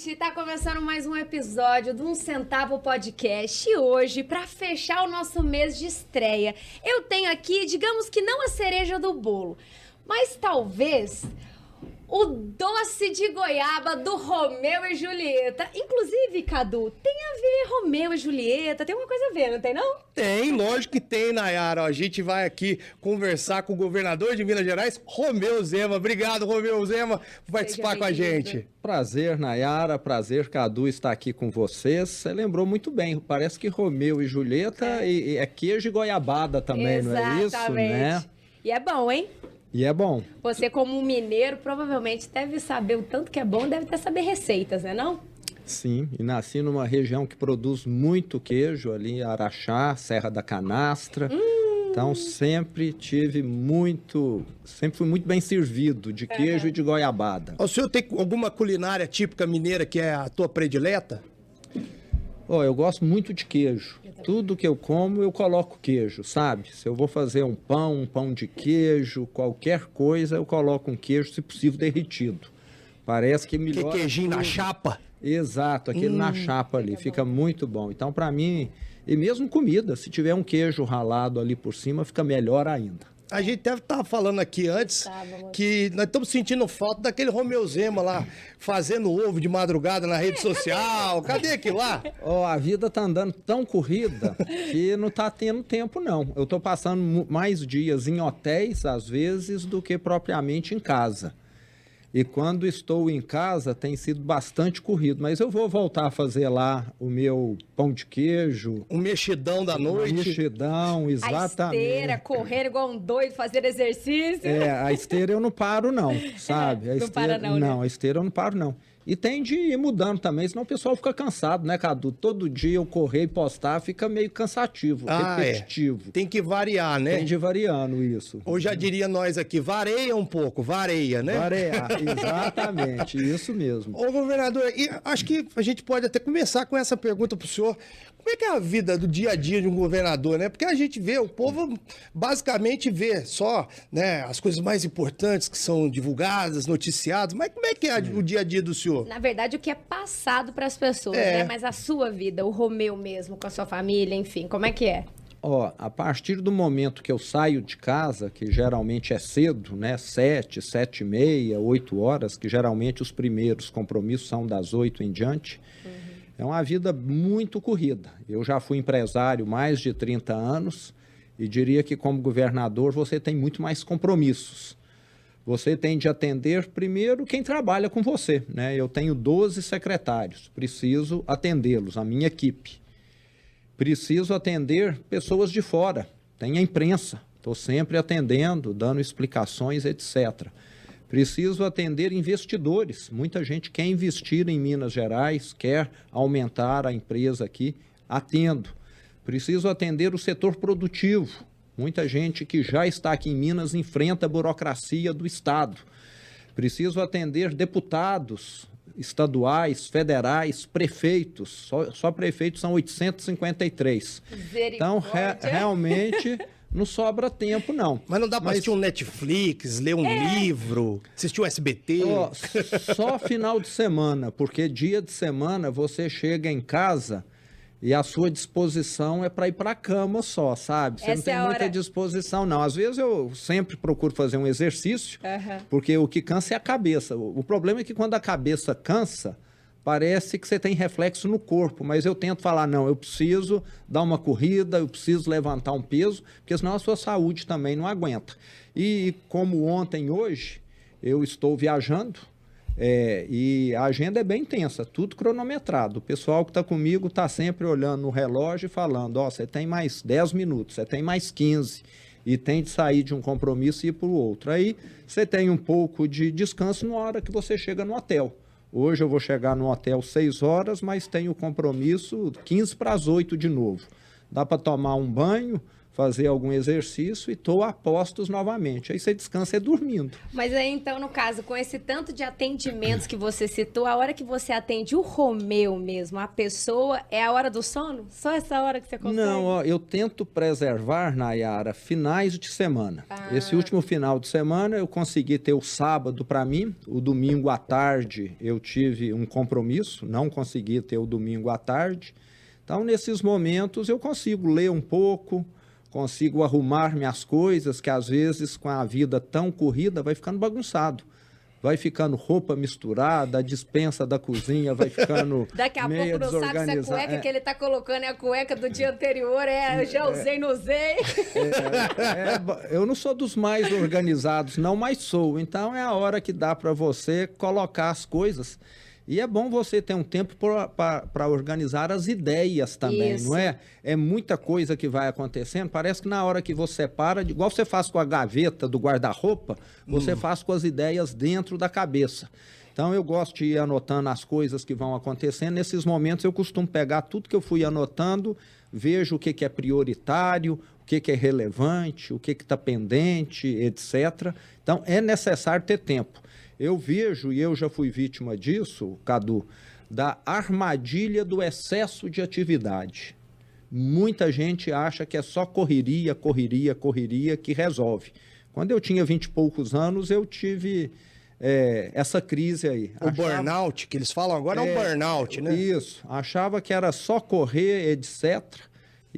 gente, tá começando mais um episódio do Um Centavo Podcast e hoje, para fechar o nosso mês de estreia, eu tenho aqui, digamos que não a cereja do bolo, mas talvez o doce de goiaba do Romeu e Julieta. Inclusive, Cadu, tem a ver Romeu e Julieta, tem uma coisa a ver, não tem não? Tem, lógico que tem, Nayara. A gente vai aqui conversar com o governador de Minas Gerais, Romeu Zema. Obrigado, Romeu Zema, por participar com a gente. Prazer, Nayara, prazer, Cadu, estar aqui com vocês. Você lembrou muito bem, parece que Romeu e Julieta é queijo e goiabada também, não é isso, né? E é bom, hein? E é bom. Você, como mineiro, provavelmente deve saber o tanto que é bom, deve até saber receitas, né não? Sim, e nasci numa região que produz muito queijo, ali Araxá, Serra da Canastra. Então sempre fui muito bem servido de queijo e de goiabada. O senhor tem alguma culinária típica mineira que é a tua predileta? Eu gosto muito de queijo. Tudo que eu como, eu coloco queijo, sabe? Se eu vou fazer um pão de queijo, qualquer coisa, eu coloco um queijo, se possível, derretido. Parece que melhora. Que queijinho tudo. Na chapa? Exato, aquele na chapa ali, fica muito bom. Então, para mim, e mesmo comida, se tiver um queijo ralado ali por cima, fica melhor ainda. A gente deve estar falando aqui antes que nós estamos sentindo falta daquele Romeu Zema lá, fazendo ovo de madrugada na rede social. Cadê aquilo lá? A vida tá andando tão corrida que não tá tendo tempo, não. Eu tô passando mais dias em hotéis, às vezes, do que propriamente em casa. E quando estou em casa, tem sido bastante corrido. Mas eu vou voltar a fazer lá o meu pão de queijo. Um mexidão da noite. Um mexidão, exatamente. A esteira, correr igual um doido, fazer exercício. A esteira eu não paro não, sabe? Não para não, né? Não, a esteira eu não paro não. E tem de ir mudando também, senão o pessoal fica cansado, né, Cadu? Todo dia eu correr e postar fica meio cansativo, repetitivo. Tem que variar, né? Tem de variando isso. Ou já diria nós aqui, vareia um pouco, vareia, né? Vareia, exatamente, isso mesmo. Ô, governador, e acho que a gente pode até começar com essa pergunta pro senhor. Como é que é a vida do dia a dia de um governador, né? Porque a gente vê, o povo basicamente vê só, né, as coisas mais importantes que são divulgadas, noticiadas, mas como é que é o dia a dia do senhor? Na verdade, o que é passado para as pessoas, né? Mas a sua vida, o Romeu mesmo, com a sua família, enfim, como é que é? A partir do momento que eu saio de casa, que geralmente é cedo, né, 7h30, 8 horas, que geralmente os primeiros compromissos são das 8 em diante, é uma vida muito corrida. Eu já fui empresário mais de 30 anos e diria que como governador você tem muito mais compromissos. Você tem de atender primeiro quem trabalha com você, né? Eu tenho 12 secretários, preciso atendê-los, a minha equipe. Preciso atender pessoas de fora, tem a imprensa, estou sempre atendendo, dando explicações, etc. Preciso atender investidores, muita gente quer investir em Minas Gerais, quer aumentar a empresa aqui, atendo. Preciso atender o setor produtivo, muita gente que já está aqui em Minas enfrenta a burocracia do Estado. Preciso atender deputados estaduais, federais, prefeitos, só prefeitos são 853. Então, realmente... Não sobra tempo, não. Mas não dá para assistir um Netflix, ler um livro, assistir um SBT? Só final de semana, porque dia de semana você chega em casa e a sua disposição é para ir para a cama só, sabe? Você não tem muita disposição, não. Às vezes eu sempre procuro fazer um exercício, porque o que cansa é a cabeça. O problema é que quando a cabeça cansa, parece que você tem reflexo no corpo, mas eu tento falar, não, eu preciso dar uma corrida, eu preciso levantar um peso, porque senão a sua saúde também não aguenta. E como ontem e hoje, eu estou viajando, e a agenda é bem intensa, tudo cronometrado. O pessoal que está comigo está sempre olhando no relógio e falando, você tem mais 10 minutos, você tem mais 15, e tem de sair de um compromisso e ir para o outro. Aí você tem um pouco de descanso na hora que você chega no hotel. Hoje eu vou chegar no hotel 6 horas, mas tenho compromisso 7:45 de novo. Dá para tomar um banho, fazer algum exercício e estou a postos novamente. Aí você descansa dormindo. Mas aí, então, no caso, com esse tanto de atendimentos que você citou, a hora que você atende o Romeu mesmo, a pessoa, é a hora do sono? Só essa hora que você consegue? Não, ó, eu tento preservar, Nayara, finais de semana. Esse último final de semana eu consegui ter o sábado para mim, o domingo à tarde eu tive um compromisso, não consegui ter o domingo à tarde. Então, nesses momentos, eu consigo ler um pouco, consigo arrumar minhas coisas, que às vezes com a vida tão corrida vai ficando bagunçado. Vai ficando roupa misturada, a despensa da cozinha vai ficando daqui a pouco não sabe se a cueca que ele tá colocando é a cueca do dia anterior, eu já usei, não usei. Eu não sou dos mais organizados, não, mas sou. Então é a hora que dá para você colocar as coisas. E é bom você ter um tempo para organizar as ideias também, Isso. não é? É muita coisa que vai acontecendo. Parece que na hora que você para, igual você faz com a gaveta do guarda-roupa, você faz com as ideias dentro da cabeça. Então eu gosto de ir anotando as coisas que vão acontecendo. Nesses momentos eu costumo pegar tudo que eu fui anotando, vejo o que é prioritário, o que é relevante, o que está pendente, etc. Então é necessário ter tempo. Eu vejo, e eu já fui vítima disso, Cadu, da armadilha do excesso de atividade. Muita gente acha que é só correria que resolve. Quando eu tinha 20 e poucos anos, eu tive essa crise aí. O burnout, que eles falam agora, é um burnout, né? Isso. Achava que era só correr, etc.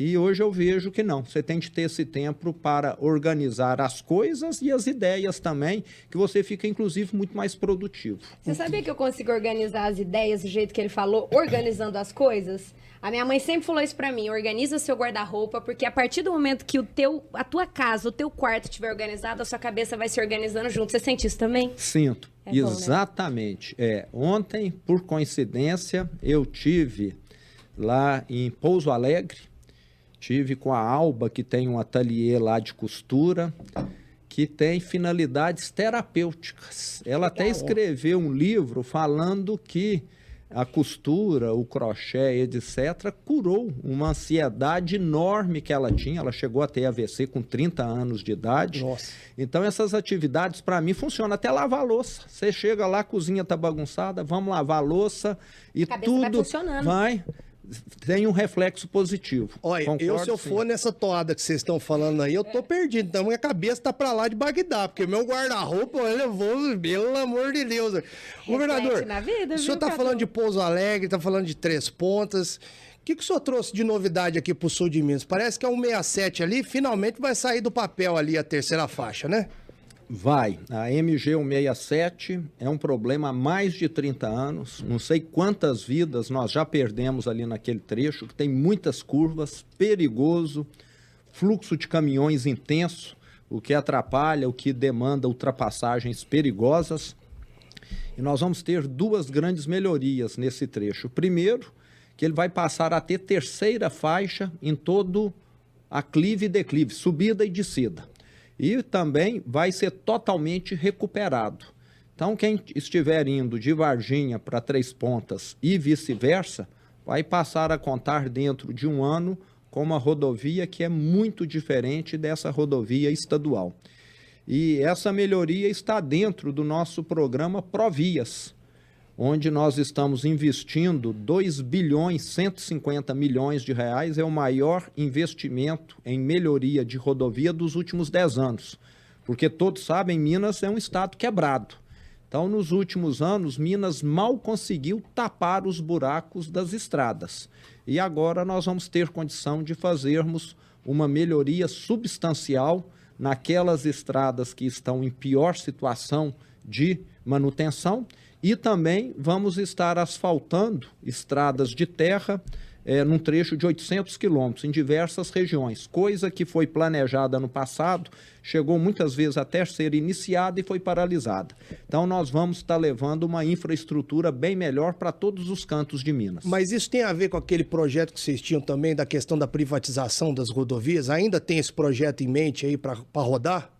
E hoje eu vejo que não. Você tem que ter esse tempo para organizar as coisas e as ideias também, que você fica, inclusive, muito mais produtivo. Você sabia que eu consigo organizar as ideias do jeito que ele falou, organizando as coisas? A minha mãe sempre falou isso pra mim, organiza seu guarda-roupa, porque a partir do momento que a tua casa, o teu quarto estiver organizado, a sua cabeça vai se organizando junto. Você sente isso também? Sinto. É bom, né? Exatamente. Ontem, por coincidência, eu tive lá em Pouso Alegre, tive com a Alba, que tem um ateliê lá de costura, que tem finalidades terapêuticas. Ela até escreveu um livro falando que a costura, o crochê, etc., curou uma ansiedade enorme que ela tinha. Ela chegou a ter AVC com 30 anos de idade. Nossa. Então, essas atividades, para mim, funcionam. Até lavar a louça. Você chega lá, a cozinha está bagunçada, vamos lavar a louça e tudo vai funcionando. tem um reflexo positivo. Olha, Concordo, se eu sim. for nessa toada que vocês estão falando aí, eu tô perdido. Então, minha cabeça tá pra lá de Bagdá, porque meu guarda-roupa, eu vou, pelo amor de Deus. Governador, na vida, o senhor viu, tá Cadu? falando de Pouso Alegre, tá falando de Três Pontas. O que o senhor trouxe de novidade aqui pro sul de Minas? Parece que é um 67 ali, finalmente vai sair do papel ali a terceira faixa, né? Vai. A MG 167 é um problema há mais de 30 anos. Não sei quantas vidas nós já perdemos ali naquele trecho, que tem muitas curvas, perigoso, fluxo de caminhões intenso, o que atrapalha, o que demanda ultrapassagens perigosas. E nós vamos ter duas grandes melhorias nesse trecho. Primeiro, que ele vai passar a ter terceira faixa em todo aclive e declive, subida e descida. E também vai ser totalmente recuperado. Então, quem estiver indo de Varginha para Três Pontas e vice-versa, vai passar a contar dentro de um ano com uma rodovia que é muito diferente dessa rodovia estadual. E essa melhoria está dentro do nosso programa Provias, onde nós estamos investindo 2 bilhões 150 milhões de reais, é o maior investimento em melhoria de rodovia dos últimos 10 anos. Porque todos sabem, Minas é um estado quebrado. Então, nos últimos anos, Minas mal conseguiu tapar os buracos das estradas. E agora nós vamos ter condição de fazermos uma melhoria substancial naquelas estradas que estão em pior situação de manutenção. E também vamos estar asfaltando estradas de terra num trecho de 800 quilômetros em diversas regiões, coisa que foi planejada no passado, chegou muitas vezes até ser iniciada e foi paralisada. Então nós vamos estar levando uma infraestrutura bem melhor para todos os cantos de Minas. Mas isso tem a ver com aquele projeto que vocês tinham também da questão da privatização das rodovias? Ainda tem esse projeto em mente aí para rodar?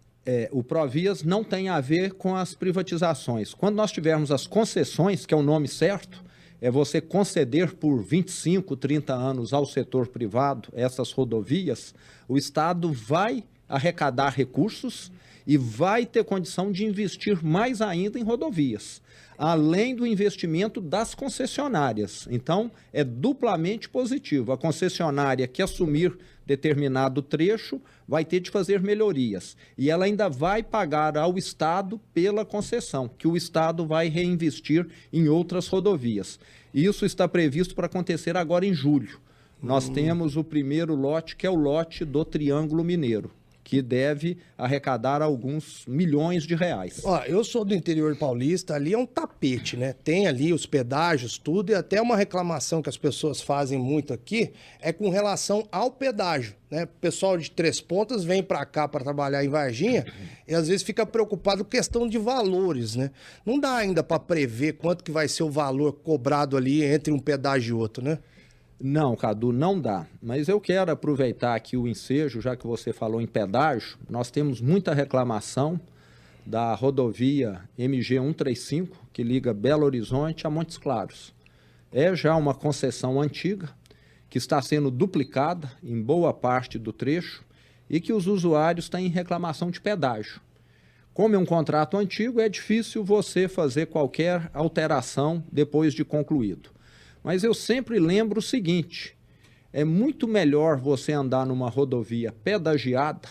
O Provias não tem a ver com as privatizações. Quando nós tivermos as concessões, que é o nome certo, é você conceder por 25, 30 anos ao setor privado essas rodovias, o Estado vai arrecadar recursos e vai ter condição de investir mais ainda em rodovias, além do investimento das concessionárias. Então, é duplamente positivo. A concessionária que assumir determinado trecho vai ter de fazer melhorias. E ela ainda vai pagar ao Estado pela concessão, que o Estado vai reinvestir em outras rodovias. Isso está previsto para acontecer agora em julho. Nós temos o primeiro lote, que é o lote do Triângulo Mineiro, que deve arrecadar alguns milhões de reais. Ó, eu sou do interior paulista, ali é um tapete, né? Tem ali os pedágios, tudo, e até uma reclamação que as pessoas fazem muito aqui é com relação ao pedágio, né? O pessoal de Três Pontas vem para cá para trabalhar em Varginha e às vezes fica preocupado com questão de valores, né? Não dá ainda para prever quanto que vai ser o valor cobrado ali entre um pedágio e outro, né? Não, Cadu, não dá. Mas eu quero aproveitar aqui o ensejo, já que você falou em pedágio. Nós temos muita reclamação da rodovia MG 135, que liga Belo Horizonte a Montes Claros. É já uma concessão antiga, que está sendo duplicada em boa parte do trecho e que os usuários têm reclamação de pedágio. Como é um contrato antigo, é difícil você fazer qualquer alteração depois de concluído. Mas eu sempre lembro o seguinte, é muito melhor você andar numa rodovia pedagiada,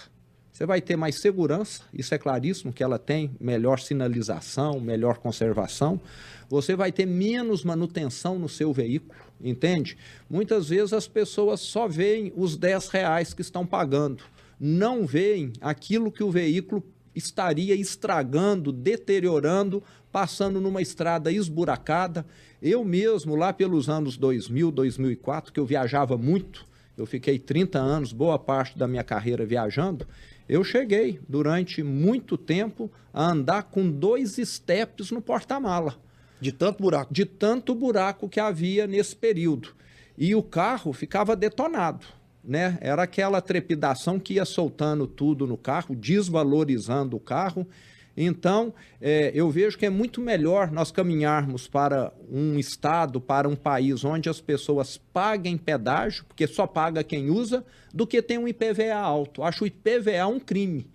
você vai ter mais segurança, isso é claríssimo que ela tem melhor sinalização, melhor conservação, você vai ter menos manutenção no seu veículo, entende? Muitas vezes as pessoas só veem os R$10 que estão pagando, não veem aquilo que o veículo estaria estragando, deteriorando, passando numa estrada esburacada. Eu mesmo, lá pelos anos 2000, 2004, que eu viajava muito, eu fiquei 30 anos, boa parte da minha carreira viajando, eu cheguei, durante muito tempo, a andar com 2 estepes no porta-mala. De tanto buraco? De tanto buraco que havia nesse período. E o carro ficava detonado, né? Era aquela trepidação que ia soltando tudo no carro, desvalorizando o carro. Então, eu vejo que é muito melhor nós caminharmos para um estado, para um país onde as pessoas paguem pedágio, porque só paga quem usa, do que ter um IPVA alto. Acho o IPVA um crime,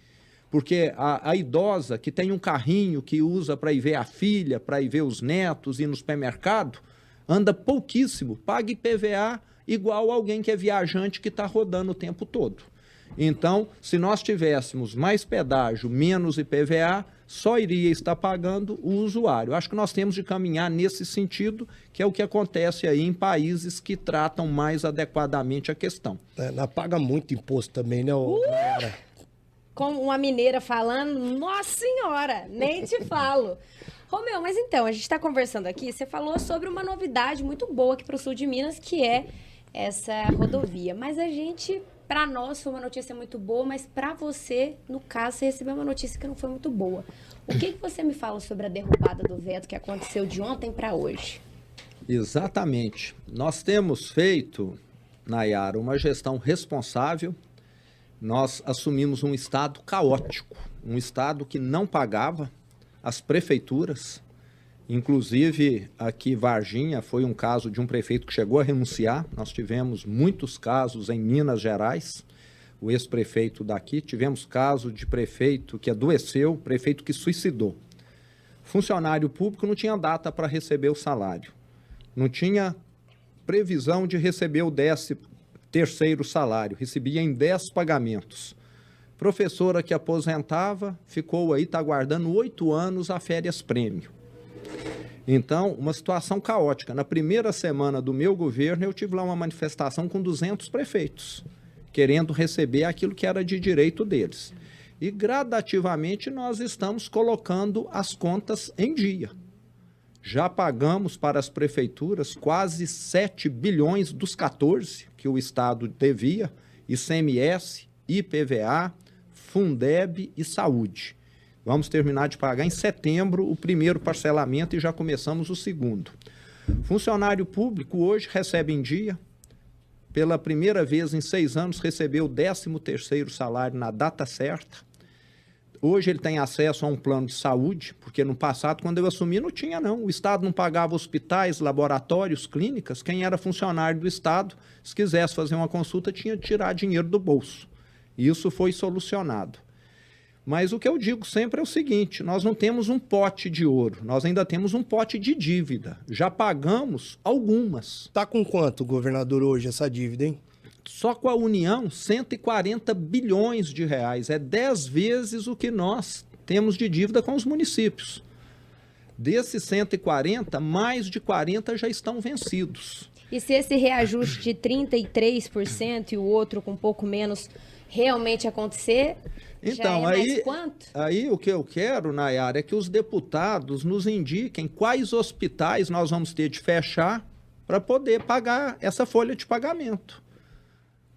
porque a idosa que tem um carrinho que usa para ir ver a filha, para ir ver os netos, ir no supermercado, anda pouquíssimo, paga IPVA igual alguém que é viajante que está rodando o tempo todo. Então, se nós tivéssemos mais pedágio, menos IPVA, só iria estar pagando o usuário. Acho que nós temos de caminhar nesse sentido, que é o que acontece aí em países que tratam mais adequadamente a questão. Paga muito imposto também, né, galera? Como uma mineira falando, nossa senhora, nem te falo. Romeu, mas então, a gente está conversando aqui, você falou sobre uma novidade muito boa aqui para o sul de Minas, que é essa rodovia. Mas a gente... Para nós foi uma notícia muito boa, mas para você, no caso, você recebeu uma notícia que não foi muito boa. O que você me fala sobre a derrubada do veto que aconteceu de ontem para hoje? Exatamente. Nós temos feito, Nayara, uma gestão responsável. Nós assumimos um estado caótico, um estado que não pagava as prefeituras. Inclusive, aqui Varginha foi um caso de um prefeito que chegou a renunciar. Nós tivemos muitos casos em Minas Gerais, o ex-prefeito daqui. Tivemos caso de prefeito que adoeceu, prefeito que suicidou. Funcionário público não tinha data para receber o salário. Não tinha previsão de receber o 13º salário. Recebia em 10 pagamentos. Professora que aposentava, ficou aí, está aguardando 8 anos a férias prêmio. Então, uma situação caótica. Na primeira semana do meu governo, eu tive lá uma manifestação com 200 prefeitos, querendo receber aquilo que era de direito deles. E, gradativamente, nós estamos colocando as contas em dia. Já pagamos para as prefeituras quase 7 bilhões dos 14 que o Estado devia, ICMS, IPVA, Fundeb e Saúde. Vamos terminar de pagar em setembro o primeiro parcelamento e já começamos o segundo. Funcionário público hoje recebe em dia, pela primeira vez em 6 anos, recebeu o 13º salário na data certa. Hoje ele tem acesso a um plano de saúde, porque no passado, quando eu assumi, não tinha não. O Estado não pagava hospitais, laboratórios, clínicas. Quem era funcionário do Estado, se quisesse fazer uma consulta, tinha que tirar dinheiro do bolso. Isso foi solucionado. Mas o que eu digo sempre é o seguinte, nós não temos um pote de ouro, nós ainda temos um pote de dívida. Já pagamos algumas. Tá com quanto, governador, hoje essa dívida, hein? Só com a União, 140 bilhões de reais. É 10 vezes o que nós temos de dívida com os municípios. Desses 140, mais de 40 já estão vencidos. E se esse reajuste de 33% e o outro com um pouco menos realmente acontecer, então, já é mais quanto? Aí o que eu quero, Nayara, é que os deputados nos indiquem quais hospitais nós vamos ter de fechar para poder pagar essa folha de pagamento.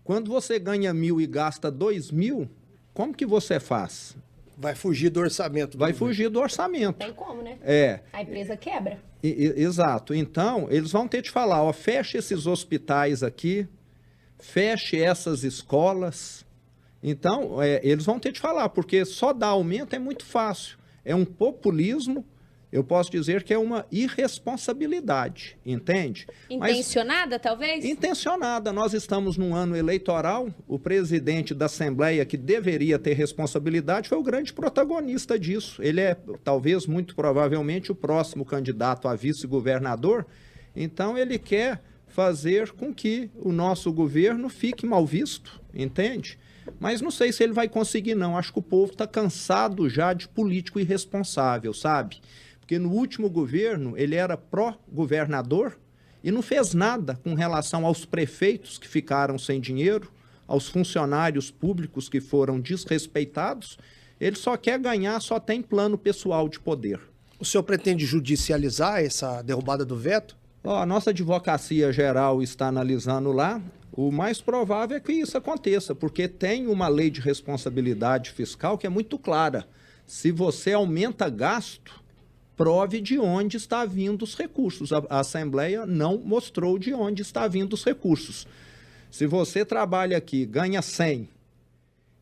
Quando você ganha 1.000 e gasta 2.000, como que você faz? Vai fugir do orçamento. Vai fugir do orçamento. Tem como, né? É. A empresa quebra. Exato. Então, eles vão ter de falar, ó, feche esses hospitais aqui, feche essas escolas. Então, eles vão ter de falar, porque só dar aumento é muito fácil. É um populismo. Eu posso dizer que é uma irresponsabilidade, entende? Intencionada, talvez? Intencionada. Nós estamos num ano eleitoral, o presidente da Assembleia, que deveria ter responsabilidade, foi o grande protagonista disso. Ele é, talvez, muito provavelmente, o próximo candidato a vice-governador. Então, ele quer fazer com que o nosso governo fique mal visto, entende? Mas não sei se ele vai conseguir, não. Acho que o povo está cansado já de político irresponsável, sabe? Porque no último governo ele era pró-governador e não fez nada com relação aos prefeitos que ficaram sem dinheiro, aos funcionários públicos que foram desrespeitados. Ele só quer ganhar, só tem plano pessoal de poder. O senhor pretende judicializar essa derrubada do veto? A nossa advocacia geral está analisando lá. O mais provável é que isso aconteça, porque tem uma lei de responsabilidade fiscal que é muito clara. Se você aumenta gasto, prove de onde está vindo os recursos. A Assembleia não mostrou de onde está vindo os recursos. Se você trabalha aqui, ganha 100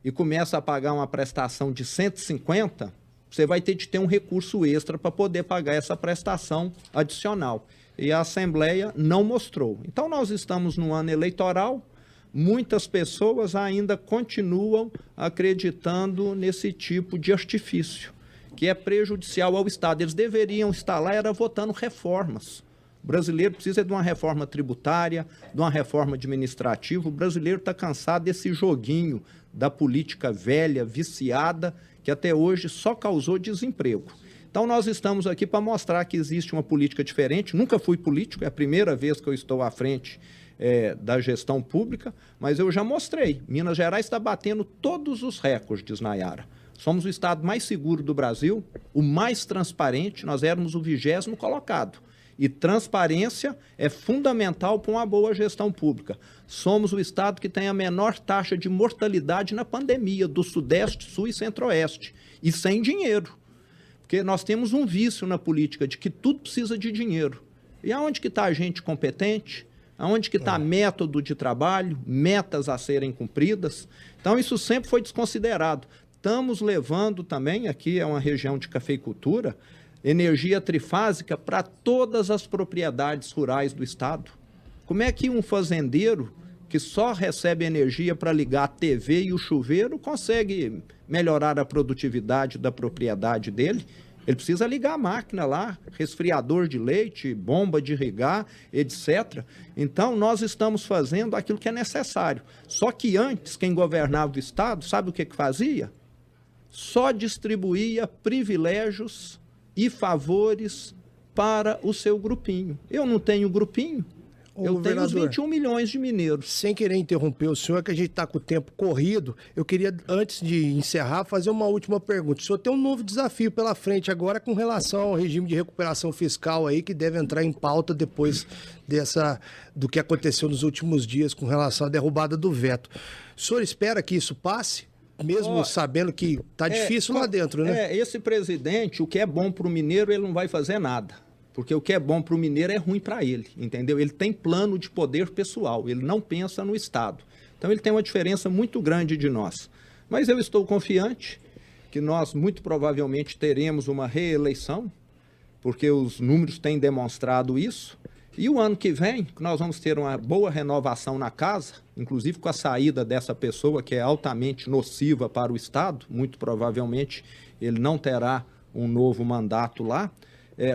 e começa a pagar uma prestação de 150, você vai ter de ter um recurso extra para poder pagar essa prestação adicional. E a Assembleia não mostrou. Então, nós estamos no ano eleitoral, muitas pessoas ainda continuam acreditando nesse tipo de artifício, que é prejudicial ao Estado. Eles deveriam estar lá era votando reformas. O brasileiro precisa de uma reforma tributária, de uma reforma administrativa. O brasileiro está cansado desse joguinho da política velha, viciada, que até hoje só causou desemprego. Então, nós estamos aqui para mostrar que existe uma política diferente. Nunca fui político, é a primeira vez que eu estou à frente da gestão pública, mas eu já mostrei. Minas Gerais está batendo todos os recordes, Nayara. Somos o estado mais seguro do Brasil, o mais transparente, nós éramos o 20º colocado. E transparência é fundamental para uma boa gestão pública. Somos o estado que tem a menor taxa de mortalidade na pandemia, do Sudeste, Sul e Centro-Oeste. E sem dinheiro. Porque nós temos um vício na política de que tudo precisa de dinheiro. E aonde que está a gente competente? Aonde que está método de trabalho? Metas a serem cumpridas? Então, isso sempre foi desconsiderado. Estamos levando também, aqui é uma região de cafeicultura, energia trifásica para todas as propriedades rurais do estado. Como é que um fazendeiro que só recebe energia para ligar a TV e o chuveiro consegue melhorar a produtividade da propriedade dele? Ele precisa ligar a máquina lá, resfriador de leite, bomba de irrigar, etc. Então, nós estamos fazendo aquilo que é necessário. Só que antes, quem governava o estado, sabe o que fazia? Só distribuía privilégios e favores para o seu grupinho. Eu não tenho grupinho. Eu tenho os 21 milhões de mineiros. Sem querer interromper o senhor, que a gente está com o tempo corrido, eu queria, antes de encerrar, fazer uma última pergunta. O senhor tem um novo desafio pela frente agora com relação ao regime de recuperação fiscal aí, que deve entrar em pauta depois do que aconteceu nos últimos dias com relação à derrubada do veto. O senhor espera que isso passe? Mesmo sabendo que está difícil lá dentro, né? Esse presidente, o que é bom para o mineiro, ele não vai fazer nada. Porque o que é bom para o mineiro é ruim para ele, entendeu? Ele tem plano de poder pessoal, ele não pensa no Estado. Então, ele tem uma diferença muito grande de nós. Mas eu estou confiante que nós muito provavelmente teremos uma reeleição, porque os números têm demonstrado isso. E o ano que vem, nós vamos ter uma boa renovação na casa, inclusive com a saída dessa pessoa que é altamente nociva para o Estado, muito provavelmente ele não terá um novo mandato lá.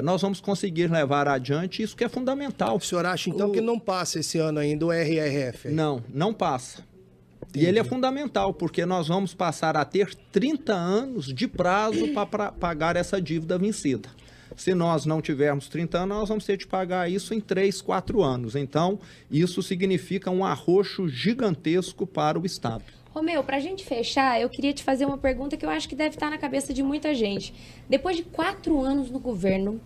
Nós vamos conseguir levar adiante isso que é fundamental. O senhor acha, então, que não passa esse ano ainda o RRF? Não passa. Entendi. E ele é fundamental, porque nós vamos passar a ter 30 anos de prazo para pagar essa dívida vencida. Se nós não tivermos 30 anos, nós vamos ter de pagar isso em 3, 4 anos. Então, isso significa um arroxo gigantesco para o Estado. Romeu, para a gente fechar, eu queria te fazer uma pergunta que eu acho que deve estar na cabeça de muita gente. Depois de 4 anos no governo,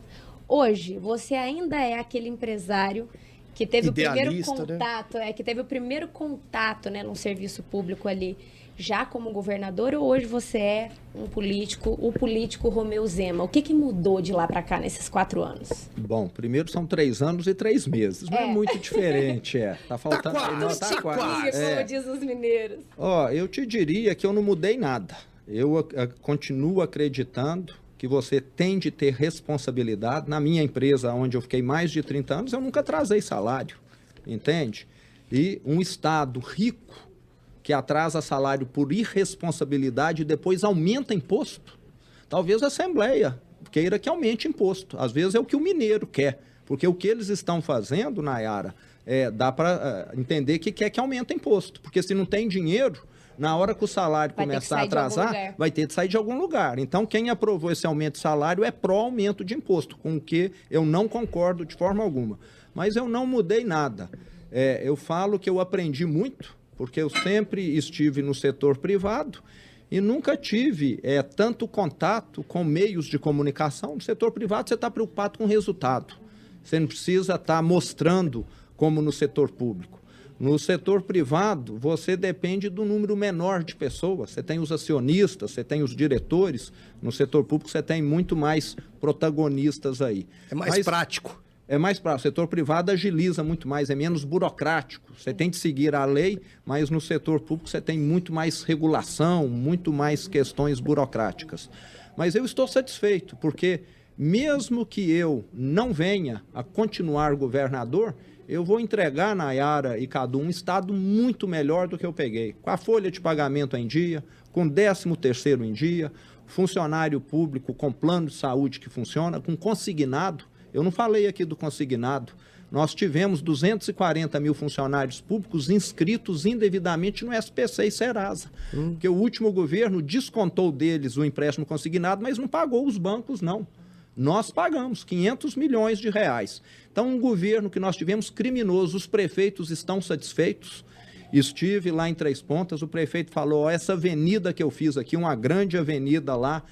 hoje, você ainda é aquele empresário que teve o primeiro contato, que teve o primeiro contato, né, no serviço público ali, já como governador, ou hoje você é um político, o político Romeu Zema? O que mudou de lá para cá nesses 4 anos? Bom, primeiro são 3 anos e 3 meses. Não é muito diferente, Tá faltando... Tá quase. Como diz os mineiros. Eu te diria que eu não mudei nada. Eu continuo acreditando que você tem de ter responsabilidade. Na minha empresa, onde eu fiquei mais de 30 anos, eu nunca atrasei salário, entende? E um Estado rico que atrasa salário por irresponsabilidade e depois aumenta imposto, talvez a Assembleia queira que aumente imposto. Às vezes é o que o mineiro quer, porque o que eles estão fazendo, Nayara, dá para entender que quer que aumente imposto, porque se não tem dinheiro, na hora que o salário começar a atrasar, vai ter de sair de algum lugar. Então, quem aprovou esse aumento de salário é pró-aumento de imposto, com o que eu não concordo de forma alguma. Mas eu não mudei nada. Eu falo que eu aprendi muito, porque eu sempre estive no setor privado e nunca tive tanto contato com meios de comunicação. No setor privado, você está preocupado com o resultado. Você não precisa estar mostrando como no setor público. No setor privado, você depende do número menor de pessoas. Você tem os acionistas, você tem os diretores. No setor público, você tem muito mais protagonistas aí. É mais prático. É mais prático. O setor privado agiliza muito mais, é menos burocrático. Você tem de seguir a lei, mas no setor público você tem muito mais regulação, muito mais questões burocráticas. Mas eu estou satisfeito, porque mesmo que eu não venha a continuar governador, eu vou entregar, Nayara e Cadu, um Estado muito melhor do que eu peguei. Com a folha de pagamento em dia, com o 13º em dia, funcionário público com plano de saúde que funciona, com consignado. Eu não falei aqui do consignado. Nós tivemos 240 mil funcionários públicos inscritos indevidamente no SPC e Serasa. Porque o último governo descontou deles o empréstimo consignado, mas não pagou os bancos, não. Nós pagamos 500 milhões de reais. Então, um governo que nós tivemos criminoso, os prefeitos estão satisfeitos. Estive lá em Três Pontas, o prefeito falou, essa avenida que eu fiz aqui, uma grande avenida lá,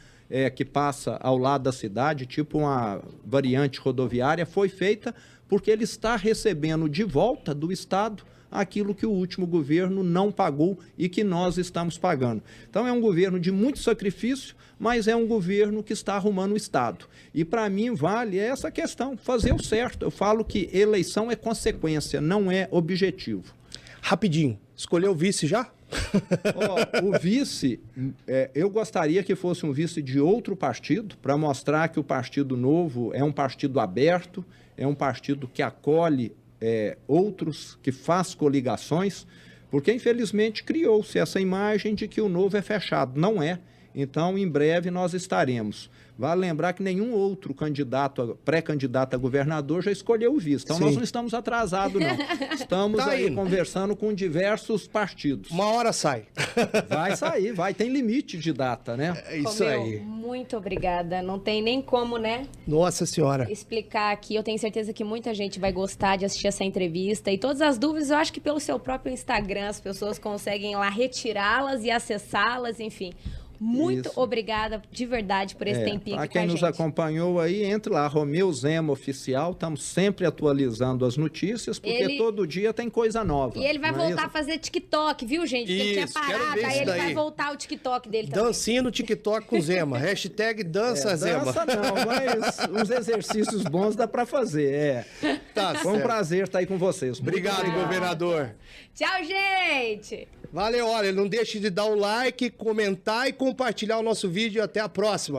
que passa ao lado da cidade, tipo uma variante rodoviária, foi feita porque ele está recebendo de volta do Estado aquilo que o último governo não pagou e que nós estamos pagando. Então é um governo de muito sacrifício, mas é um governo que está arrumando o Estado. E para mim vale essa questão, fazer o certo. Eu falo que eleição é consequência, não é objetivo. Rapidinho, escolheu o vice já? O vice, eu gostaria que fosse um vice de outro partido, para mostrar que o Partido Novo é um partido aberto, é um partido que acolhe outros, que faz coligações, porque infelizmente criou-se essa imagem de que o Novo é fechado. Não é. Então, em breve nós estaremos. Vale lembrar que nenhum outro pré-candidato a governador já escolheu o vice. Então, nós não estamos atrasados, não. Estamos aí conversando com diversos partidos. Uma hora sai. Vai sair, vai. Tem limite de data, né? É isso aí. Muito obrigada. Não tem nem como, né? Nossa Senhora. Explicar aqui. Eu tenho certeza que muita gente vai gostar de assistir essa entrevista. E todas as dúvidas, eu acho que pelo seu próprio Instagram, as pessoas conseguem lá retirá-las e acessá-las, enfim. Muito obrigada, de verdade, por esse tempinho aqui com a gente. Para quem nos acompanhou aí, entre lá, Romeu Zema Oficial, estamos sempre atualizando as notícias, porque todo dia tem coisa nova. E ele vai voltar a fazer TikTok, viu, gente? Porque ele tinha parado, aí ele vai voltar o TikTok dele também. Dancinha no TikTok com Zema, hashtag dança Zema. Dança não, mas uns exercícios bons dá para fazer, Tá Foi um certo. prazer estar aí com vocês. Obrigado, governador. Tchau, gente! Valeu, olha, não deixe de dar o like, comentar e compartilhar o nosso vídeo. Até a próxima.